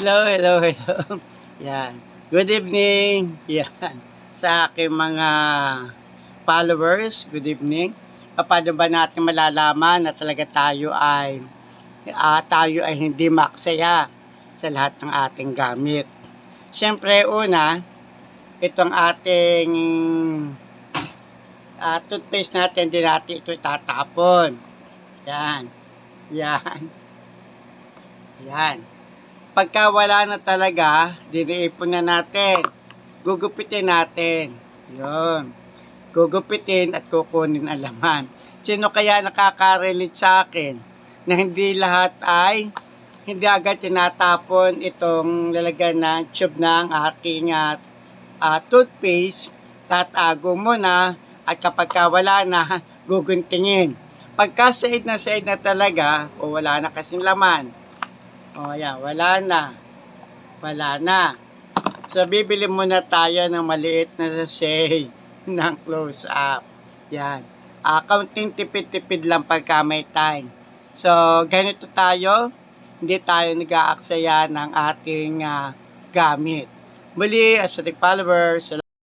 Hello, hello, hello. Yan. Good evening. Yan. Sa aking mga followers, good evening. Paano ba natin malalaman na talaga tayo ay hindi maksaya sa lahat ng ating gamit? Siyempre, una, itong ating toothpaste natin, hindi natin ito itatapon. Yan. Yan. Yan. Pagka wala na talaga, diniipon na natin. Gugupitin natin. Yun. Gugupitin at kukunin ang laman. Sino kaya nakaka-relate sa akin na hindi lahat ay hindi agad tinatapon itong lalagyan ng tube ng aking toothpaste, tatago mo na at kapag wala na, guguntingin. Pagka said na talaga o wala na kasing laman, o yan, wala na. Wala na. So, bibili muna tayo ng maliit na sachet ng close-up. Yan. Kaunting tipid-tipid lang pagka may time. So, ganito tayo. Hindi tayo nag-aaksaya ng ating gamit. Muli, as a followers,